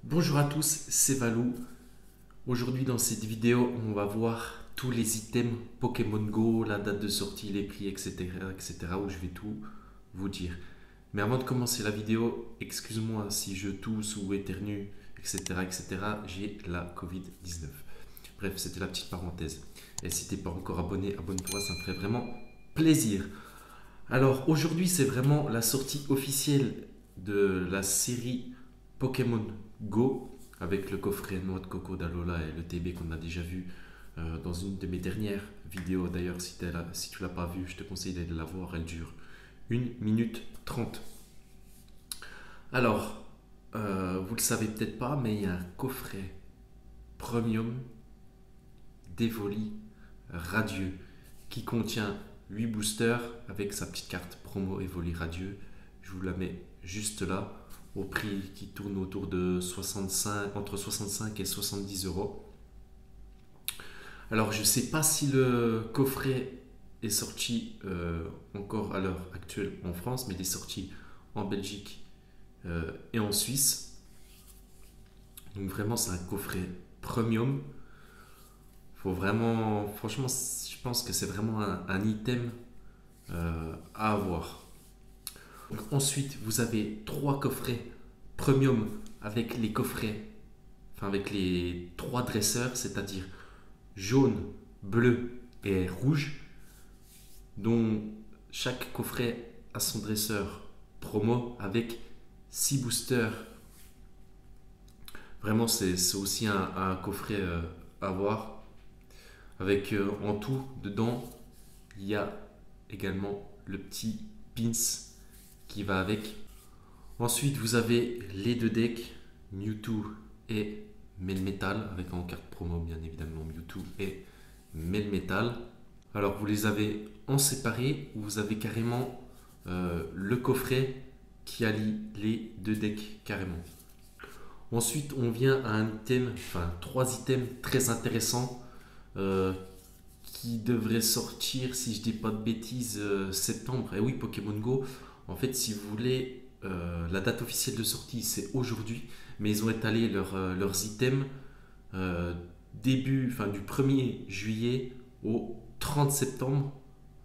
Bonjour à tous, c'est Valou. Aujourd'hui dans cette vidéo, on va voir tous les items Pokémon Go, la date de sortie, les prix, etc., etc. où je vais tout vous dire. Mais avant de commencer la vidéo, excuse-moi si je tousse ou éternue, etc., etc. J'ai la Covid-19. Bref, c'était la petite parenthèse. Et si t'es pas encore abonné, abonne-toi, ça me ferait vraiment plaisir. Alors aujourd'hui, c'est vraiment la sortie officielle de la série Pokémon Go avec le coffret noix de coco d'Alola et le TB qu'on a déjà vu dans une de mes dernières vidéos. D'ailleurs, si tu l'as pas vu, je te conseille d'aller la voir. Elle dure 1 minute 30. Alors, vous le savez peut-être pas, mais il y a un coffret premium d'Evoli radieux qui contient 8 boosters avec sa petite carte promo Evoli radieux. Je vous la mets juste là au prix qui tourne autour de 65, entre 65 et 70 euros. Alors je ne sais pas si le coffret est sorti encore à l'heure actuelle en France, mais il est sorti en Belgique et en Suisse. Donc vraiment c'est un coffret premium. Faut vraiment, franchement, je pense que c'est vraiment un item à avoir. Donc, ensuite, vous avez trois coffrets premium avec les coffrets, enfin avec les trois dresseurs, c'est-à-dire jaune, bleu et rouge, dont chaque coffret a son dresseur promo avec 6 boosters. Vraiment, c'est aussi un coffret à avoir. Avec en tout, dedans, il y a également le petit pins qui va avec. Ensuite, vous avez les deux decks, Mewtwo et Melmetal, avec en carte promo bien évidemment Mewtwo et Melmetal. Alors vous les avez en séparé ou vous avez carrément le coffret qui allie les deux decks carrément. Ensuite, on vient à un item, enfin trois items très intéressants euh, qui devraient sortir, si je dis pas de bêtises, septembre. Et oui, Pokémon Go, en fait, si vous voulez, la date officielle de sortie, c'est aujourd'hui, mais ils ont étalé leurs items euh, enfin, du 1er juillet au 30 septembre,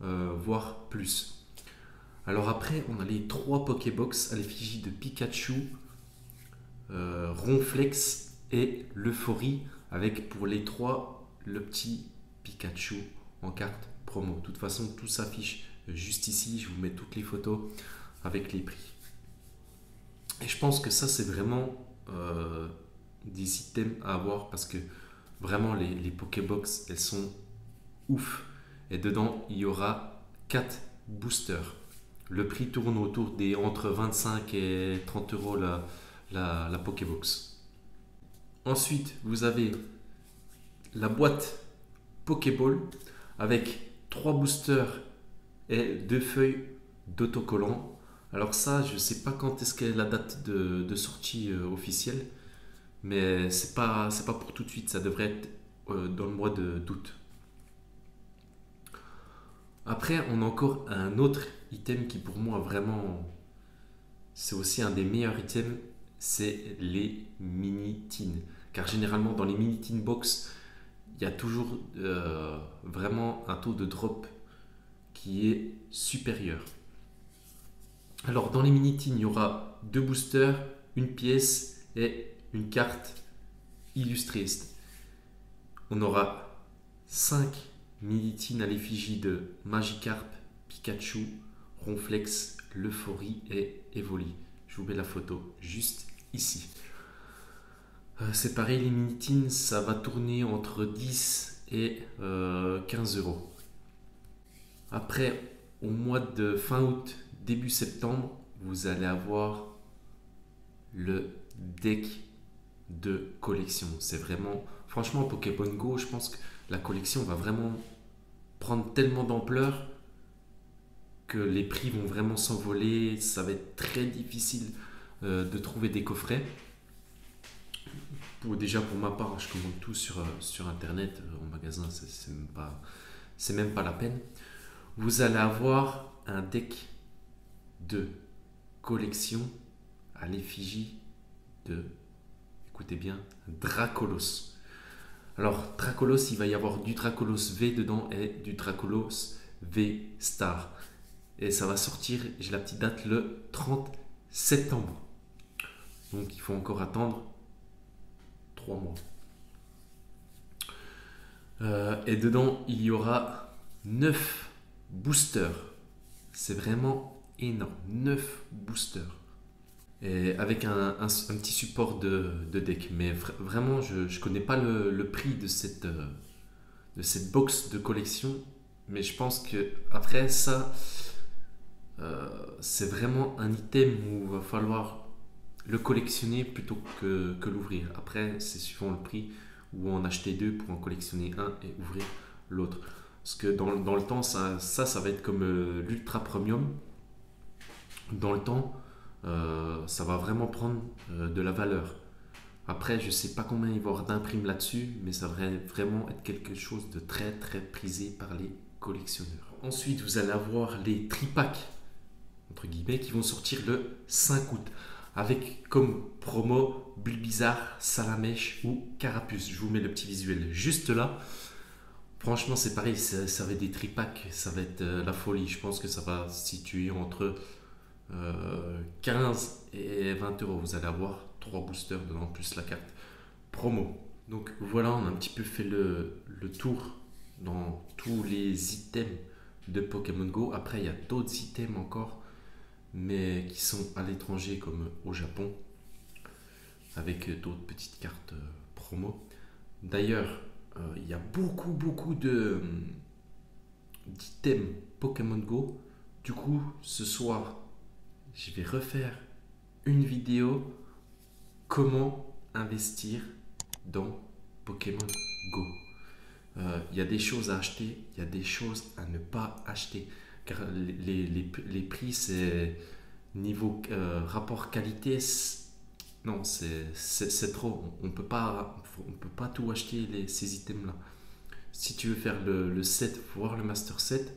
voire plus. Alors après, on a les trois Pokébox à l'effigie de Pikachu, Ronflex et l'Euphorie, avec pour les trois le petit Pikachu en carte promo. De toute façon, tout s'affiche juste ici. Je vous mets toutes les photos avec les prix. Et je pense que ça, c'est vraiment des items à avoir parce que vraiment, les Pokébox, elles sont ouf. Et dedans, il y aura 4 boosters. Le prix tourne autour des entre 25 et 30 euros la Pokébox. Ensuite, vous avez la boîte Pokéball avec 3 boosters et 2 feuilles d'autocollants. Alors ça, je ne sais pas quand est-ce qu'est la date de sortie officielle, mais c'est pas pour tout de suite, ça devrait être dans le mois d'août. Après, on a encore un autre item qui pour moi vraiment, c'est aussi un des meilleurs items, c'est les mini teens. Car généralement dans les mini teen box, il y a toujours vraiment un taux de drop qui est supérieur. Alors dans les mini teens, il y aura deux boosters, une pièce et une carte illustrée. On aura 5 mini teens à l'effigie de Magikarp, Pikachu, Ronflex, l'Euphorie et Evoli. Je vous mets la photo juste ici. C'est pareil, les mini teens, ça va tourner entre 10 et 15 euros. Après, au mois de fin août, début septembre, vous allez avoir le deck de collection. C'est vraiment, franchement, Pokémon Go, je pense que la collection va vraiment prendre tellement d'ampleur que les prix vont vraiment s'envoler. Ça va être très difficile de trouver des coffrets. Déjà pour ma part, je commande tout sur internet, en magasin, c'est même pas la peine. Vous allez avoir un deck de collection à l'effigie de écoutez bien, Dracolos. Alors, Dracolos, il va y avoir du Dracolos V dedans et du Dracolos V Star. Et ça va sortir, j'ai la petite date, le 30 septembre. Donc, il faut encore attendre 3 mois. Et dedans, il y aura 9 boosters. C'est vraiment énorme. 9 boosters. Et avec un petit support de deck. Mais vraiment, je ne connais pas le prix de cette box de collection. Mais je pense que après ça, c'est vraiment un item où il va falloir le collectionner plutôt que l'ouvrir. Après, c'est suivant le prix, ou en acheter 2 pour en collectionner un et ouvrir l'autre. Parce que dans le temps, ça va être comme l'ultra premium. Dans le temps, ça va vraiment prendre de la valeur. Après, je ne sais pas combien il va y avoir d'imprimes là-dessus, mais ça va vraiment être quelque chose de très très prisé par les collectionneurs. Ensuite, vous allez avoir les tripacks, entre guillemets, qui vont sortir le 5 août. Avec comme promo Bulbizarre, Salamèche ou Carapuce. Je vous mets le petit visuel juste là. Franchement, c'est pareil, ça va être des tripacks, ça va être la folie. Je pense que ça va se situer entre 15 et 20 euros. Vous allez avoir 3 boosters dedans, plus la carte promo. Donc voilà, on a un petit peu fait le tour dans tous les items de Pokémon Go. Après, il y a d'autres items encore, mais qui sont à l'étranger comme au Japon, avec d'autres petites cartes promo. D'ailleurs, il y a beaucoup d'items Pokémon Go. Du coup, ce soir, je vais refaire une vidéo comment investir dans Pokémon Go. Il y a des choses à acheter, il y a des choses à ne pas acheter. Car les prix, c'est niveau rapport qualité, non, c'est trop. On peut pas tout acheter ces items-là. Si tu veux faire le set, voire le master set,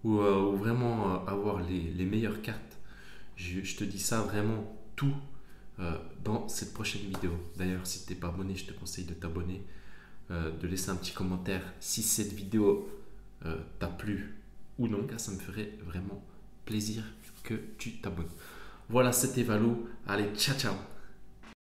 ou vraiment avoir les meilleures cartes, je te dis ça vraiment tout dans cette prochaine vidéo. D'ailleurs, si tu n'es pas abonné, je te conseille de t'abonner, de laisser un petit commentaire si cette vidéo t'a plu ou non. Ça me ferait vraiment plaisir que tu t'abonnes. Voilà, c'était Valou. Allez, ciao ciao.